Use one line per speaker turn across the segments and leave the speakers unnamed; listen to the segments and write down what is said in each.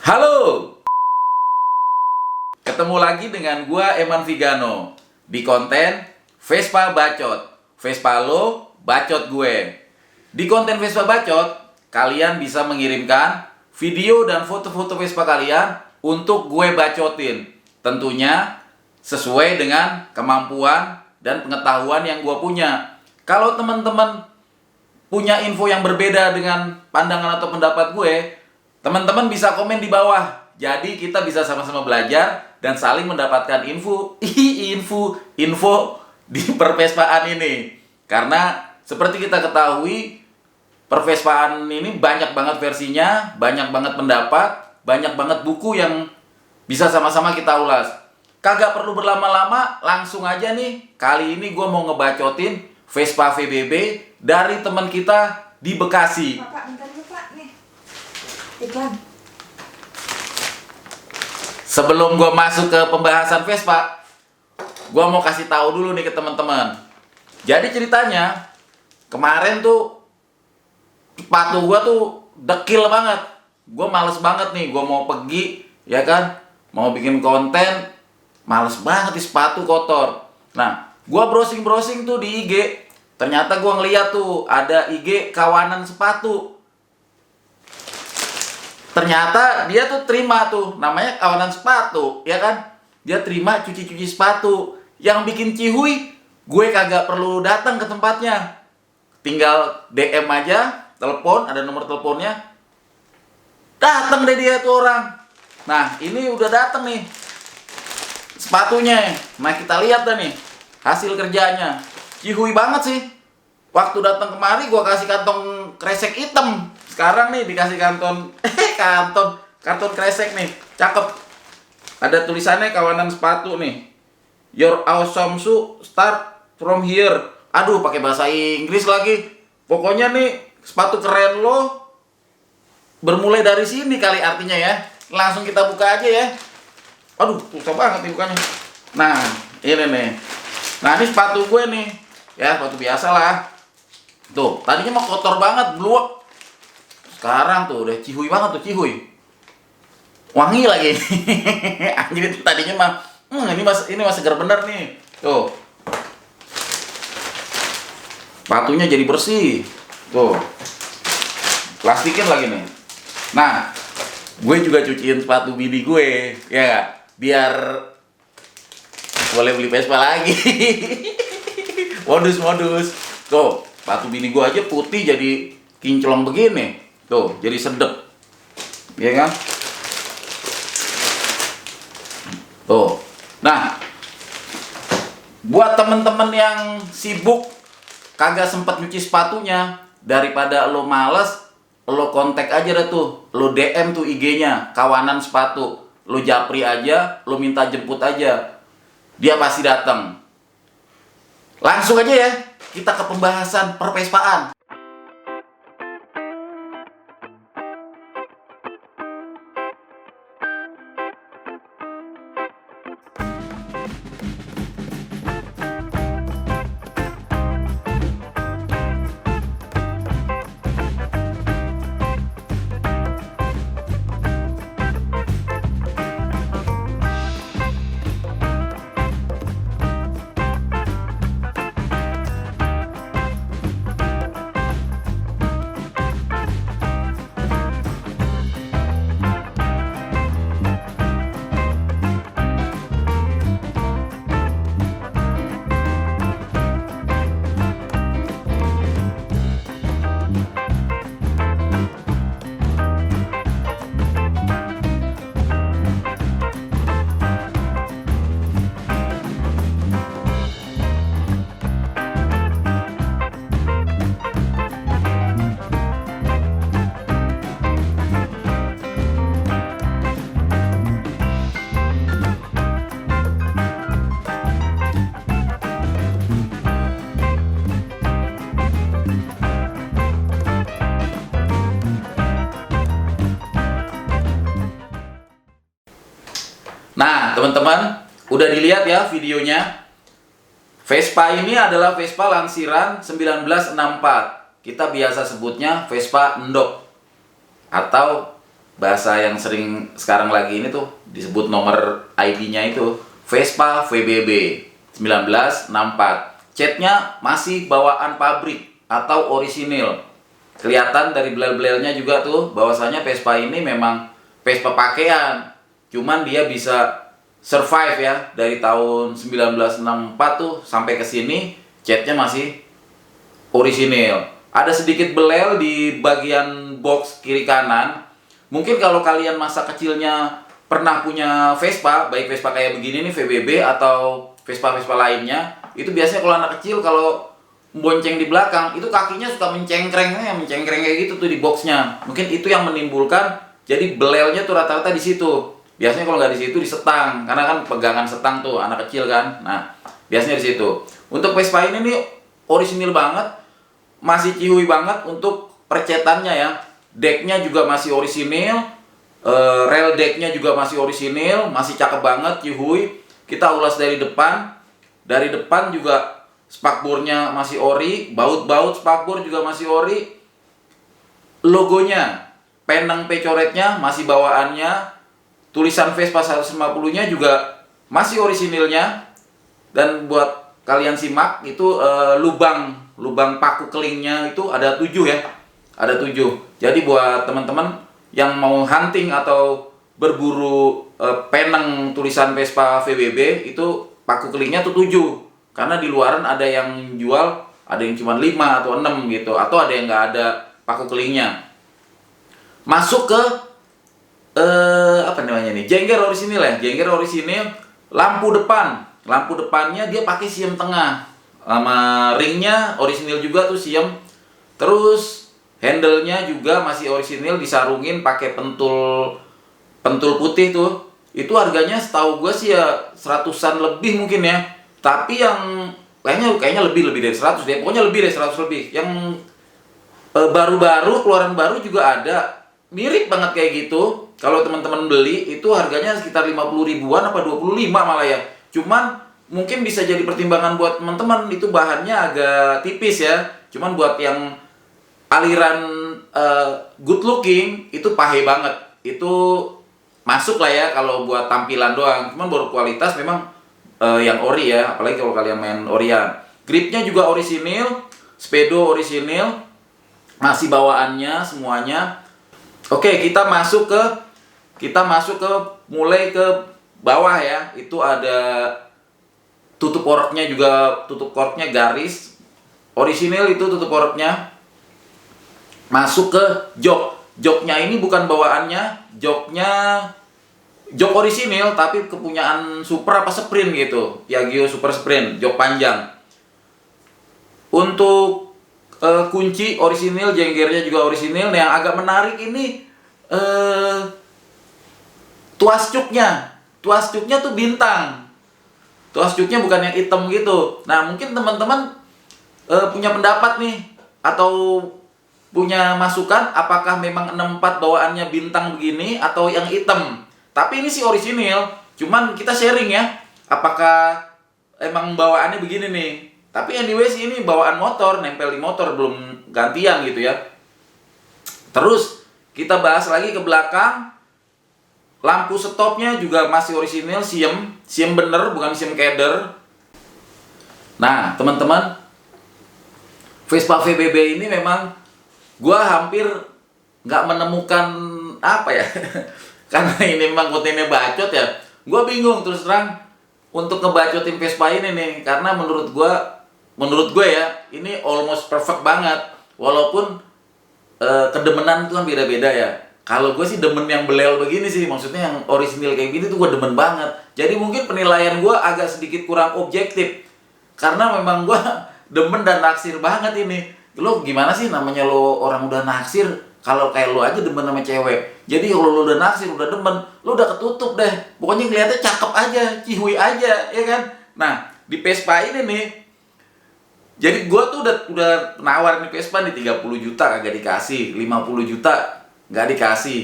Halo, ketemu lagi dengan gua Eman Vigano di konten Vespa Bacot. Vespa lo, bacot gue. Di konten Vespa Bacot, kalian bisa mengirimkan video dan foto-foto Vespa kalian untuk gue bacotin. Tentunya sesuai dengan kemampuan dan pengetahuan yang gue punya. Kalau teman-teman punya info yang berbeda dengan pandangan atau pendapat gue, teman-teman bisa komen di bawah. Jadi kita bisa sama-sama belajar dan saling mendapatkan info di pervespaan ini. Karena seperti kita ketahui, pervespaan ini banyak banget versinya, banyak banget pendapat, banyak banget buku yang bisa sama-sama kita ulas. Kagak perlu berlama-lama, langsung aja nih. Kali ini gue mau ngebacotin Vespa VBB dari teman kita di Bekasi.
Pak, bentar dulu Pak, nih iklan.
Sebelum gue masuk ke pembahasan Vespa, gue mau kasih tahu dulu nih ke teman-teman. Jadi ceritanya, kemarin tuh sepatu gue tuh dekil banget. Gue males banget nih, gue mau pergi, ya kan, mau bikin konten, males banget di sepatu kotor. Nah, gue browsing tuh di IG. Ternyata gue ngeliat tuh ada IG kawanan sepatu. Ternyata dia tuh terima tuh, namanya kawanan sepatu, ya kan? Dia terima cuci-cuci sepatu. Yang bikin cihuy, gue kagak perlu datang ke tempatnya. Tinggal DM aja, telepon, ada nomor teleponnya. Datang deh dia tuh orang. Nah, ini udah datang nih sepatunya. Nah, kita lihat dah nih hasil kerjanya. Cihuy banget sih. Waktu datang kemari gua kasih kantong kresek hitam. Sekarang nih dikasih kantong karton kresek nih. Cakep. Ada tulisannya kawanan sepatu nih. Your awesome shoe start from here. Aduh, pakai bahasa Inggris lagi. Pokoknya nih sepatu keren lo bermulai dari sini kali artinya ya. Langsung kita buka aja ya. Aduh, susah banget nih bukanya. Nah, ini nih. Nah, ini sepatu gue nih. Ya, sepatu biasa lah. Tuh, tadinya mah kotor banget, bluak. Sekarang tuh udah cihuy banget tuh, cihuy. Wangi lagi. Anjir, itu tadinya mah ini masih segar bener nih. Tuh. Sepatunya jadi bersih. Tuh. Plastikin lagi nih. Nah, gue juga cuciin sepatu bini gue, ya gak? Biar boleh beli Vespa lagi. Modus. Tuh, sepatu bini gue aja putih jadi kinclong begini. Tuh, jadi sedep. Ya kan? Tuh. Nah, buat temen-temen yang sibuk kagak sempet nyuci sepatunya, daripada lo males, lo kontak aja dah tuh, lo DM tuh IG-nya, kawanan sepatu, lo japri aja, lo minta jemput aja, dia pasti datang. Langsung aja ya, kita ke pembahasan pervespaan. Nah, teman-teman, udah dilihat ya videonya. Vespa ini adalah Vespa Lansiran 1964. Kita biasa sebutnya Vespa Endok atau bahasa yang sering sekarang lagi ini tuh disebut nomor ID-nya itu Vespa VBB 1964. Catnya masih bawaan pabrik atau orisinil. Kelihatan dari belel-belelnya juga tuh bahwasanya Vespa ini memang Vespa pakaian. Cuman dia bisa survive ya dari tahun 1964 tuh sampai ke sini catnya masih orisinil. Ada sedikit belel di bagian box kiri kanan. Mungkin kalau kalian masa kecilnya pernah punya Vespa, baik Vespa kayak begini nih VBB atau Vespa-Vespa lainnya, itu biasanya kalau anak kecil kalau bonceng di belakang itu kakinya suka mencengkreng kayak gitu tuh di boxnya. Mungkin itu yang menimbulkan jadi belelnya tuh rata-rata di situ. Biasanya kalau nggak di situ di setang, karena kan pegangan setang tuh anak kecil kan. Nah, biasanya di situ. Untuk Vespa ini nih orisinil banget, masih cihuy banget untuk percetannya ya. Decknya juga masih orisinil, rel decknya juga masih orisinil, masih cakep banget, cihuy. Kita ulas dari depan. Dari depan juga spakbornya masih ori, baut-baut spakbor juga masih ori. Logonya, peneng pecoretnya masih bawaannya, tulisan Vespa 150-nya juga masih orisinilnya. Dan buat kalian simak itu lubang paku kelingnya itu ada 7 ya. Ada 7. Jadi buat teman-teman yang mau hunting atau berburu peneng tulisan Vespa VBB itu paku kelingnya tuh 7. Karena di luaran ada yang jual, ada yang cuma 5 atau 6 gitu, atau ada yang nggak ada paku kelingnya. Masuk ke apa namanya nih? Jengger orisinil ya. Jengger orisinil, lampu depan. Lampu depannya dia pakai siem tengah. Sama ringnya orisinil juga tuh siem. Terus handle-nya juga masih orisinil, disarungin pakai pentul putih tuh. Itu harganya setahu gue sih ya 100-an lebih mungkin ya. Tapi yang kayaknya lebih dari 100 deh. Pokoknya lebih dari 100 lebih. Yang baru-baru, keluaran baru juga ada. Mirip banget kayak gitu. Kalau teman-teman beli itu harganya sekitar 50 ribuan apa 25 malah ya. Cuman mungkin bisa jadi pertimbangan buat teman-teman, itu bahannya agak tipis ya. Cuman buat yang aliran good looking itu pahe banget. Itu masuk lah ya kalau buat tampilan doang. Cuman baru kualitas memang yang ori ya, apalagi kalau kalian main orian. Gripnya juga orisinil, speedo orisinil, masih bawaannya semuanya. Oke, kita masuk ke mulai ke bawah ya. Itu ada tutup korknya garis orisinil, itu tutup korknya. Masuk ke joknya ini bukan bawaannya, jok orisinil tapi kepunyaan Super apa Sprint gitu, Piaggio Super Sprint, jok panjang. Untuk kunci orisinil, jenggernya juga orisinil. Nah, yang agak menarik ini tuas cuknya tuh bintang. Tuas cuknya bukan yang hitam gitu. Nah, mungkin teman-teman punya pendapat nih atau punya masukan apakah memang 64 bawaannya bintang begini atau yang hitam. Tapi ini sih orisinil, cuman kita sharing ya, apakah emang bawaannya begini nih. Tapi anyway sih ini bawaan motor, nempel di motor, belum gantian gitu ya. Terus kita bahas lagi ke belakang. Lampu stopnya juga masih orisinil, siem bener, bukan siem keder. Nah teman-teman, Vespa VBB ini memang gua hampir nggak menemukan apa ya. Karena ini memang kontennya bacot ya, gue bingung terus terang untuk ngebacotin Vespa ini nih. Karena menurut gue ya, ini almost perfect banget. Walaupun kedemenan itu kan beda-beda ya. Kalau gue sih demen yang belel begini sih, maksudnya yang orisinil kayak gini tuh gue demen banget. Jadi mungkin penilaian gue agak sedikit kurang objektif. Karena memang gue demen dan naksir banget ini. Lo gimana sih namanya lo orang udah naksir? Kalau kayak lo aja demen sama cewek. Jadi kalau lo udah naksir, udah demen, lo udah ketutup deh. Pokoknya ngeliatnya cakep aja, cihuy aja, ya kan? Nah, di Vespa ini nih, jadi gue tuh udah nawar nih Vespa nih 30 juta kagak dikasih, 50 juta nggak dikasih.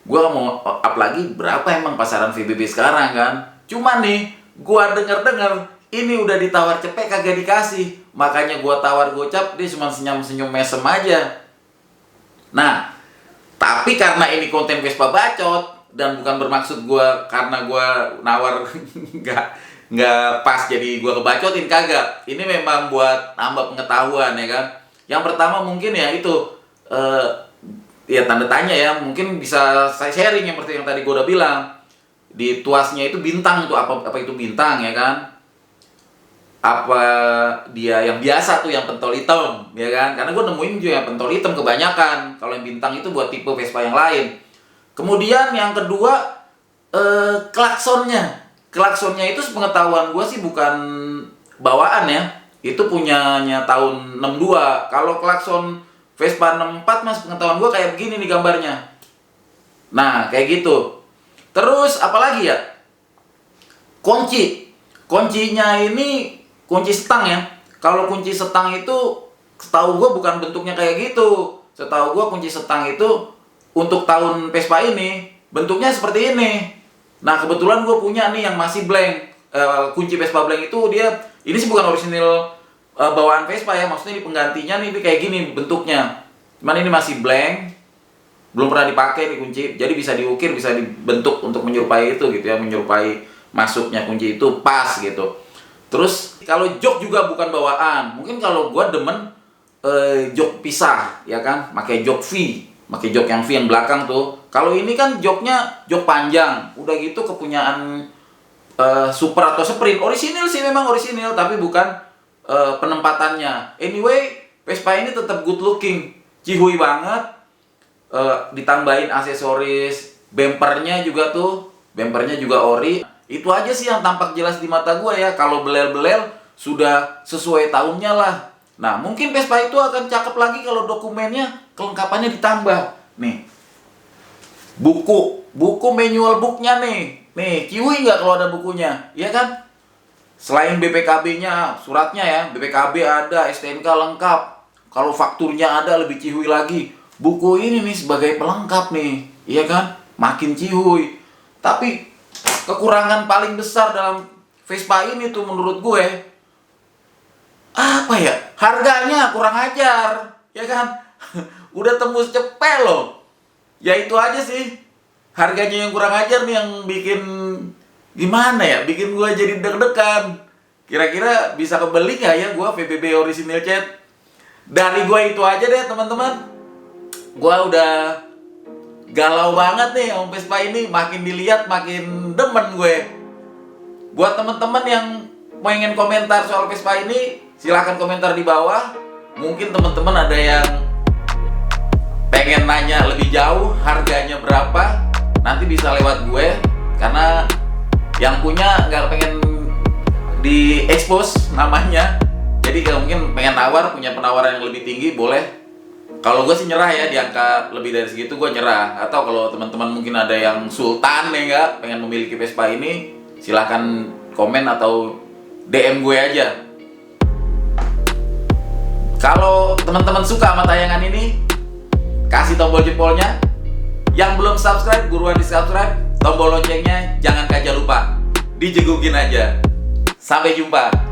Gue mau up lagi berapa emang pasaran VBB sekarang kan? Cuman nih, gue denger ini udah ditawar cepet kagak dikasih. Makanya gue tawar gocap, dia cuma senyum mesem aja. Nah, Tapi karena ini konten Vespa bacot dan bukan bermaksud gue karena gue nawar nggak pas jadi gue kebacotin, kagak. Ini memang buat nambah pengetahuan ya kan. Yang pertama mungkin ya itu ya tanda tanya ya, mungkin bisa saya sharing yang seperti yang tadi gue udah bilang. Di tuasnya itu bintang, itu apa itu bintang ya kan? Apa dia yang biasa tuh yang pentol hitam ya kan? Karena gue nemuin juga yang pentol hitam kebanyakan. Kalau yang bintang itu buat tipe Vespa yang lain. Kemudian yang kedua klaksonnya. Klaksonnya itu sepengetahuan gue sih bukan bawaan ya. Itu punyanya tahun 62. Kalau klakson Vespa 64 mas, pengetahuan gue kayak begini nih gambarnya. Nah kayak gitu. Terus apalagi ya? Kuncinya ini kunci setang ya. Kalau kunci setang itu setahu gue bukan bentuknya kayak gitu. Setahu gue kunci setang itu untuk tahun Vespa ini bentuknya seperti ini. Nah kebetulan gue punya nih yang masih blank. Kunci Vespa blank itu dia, ini sih bukan orisinil bawaan Vespa ya. Maksudnya di penggantinya nih kayak gini bentuknya. Cuman ini masih blank, belum pernah dipakai nih kunci, jadi bisa diukir, bisa dibentuk untuk menyerupai itu gitu ya, menyerupai masuknya kunci itu pas gitu. Terus kalau jok juga bukan bawaan, mungkin kalau gua demen jok pisah ya kan, pakai jok V, pakai jok yang V yang belakang tuh. Kalau ini kan joknya jok panjang, udah gitu kepunyaan Super atau Sprint, orisinil sih memang orisinil, tapi bukan penempatannya. Anyway, Vespa ini tetap good looking, cihuy banget. Ditambahin aksesoris bempernya juga tuh, bempernya juga ori. Itu aja sih yang tampak jelas di mata gue ya. Kalau belel-belel sudah sesuai tahunnya lah. Nah mungkin Vespa itu akan cakep lagi kalau dokumennya, kelengkapannya ditambah. Nih buku manual booknya nih ciwi nggak kalau ada bukunya, iya kan? Selain BPKB-nya, suratnya ya, BPKB ada, STNK lengkap. Kalau fakturnya ada lebih ciwi lagi. Buku ini nih sebagai pelengkap nih, iya kan? Makin cihuy. Tapi kekurangan paling besar dalam Vespa ini tuh menurut gue apa ya? Harganya kurang ajar, ya kan? Udah tembus cepet loh. Ya itu aja sih. Harganya yang kurang ajar nih yang bikin gimana ya? Bikin gue jadi deg-degan. Kira-kira bisa kebeli nggak ya gue VBB original chat? Dari gue itu aja deh teman-teman. Gua udah galau banget nih sama Vespa ini, makin dilihat makin demen gue. Buat temen-temen yang pengen komentar soal Vespa ini, silahkan komentar di bawah. Mungkin temen-temen ada yang pengen nanya lebih jauh, harganya berapa, nanti bisa lewat gue. Karena yang punya nggak pengen di-expose namanya. Jadi kalau mungkin pengen nawar, punya penawaran yang lebih tinggi, boleh. Kalau gue sih nyerah ya, di angka lebih dari segitu gue nyerah. Atau kalau teman-teman mungkin ada yang sultan ya nggak, pengen memiliki Vespa ini, silahkan komen atau DM gue aja. Kalau teman-teman suka sama tayangan ini, kasih tombol jempolnya. Yang belum subscribe, buruan di subscribe. Tombol loncengnya jangan kaja lupa, dijegugin aja. Sampai jumpa.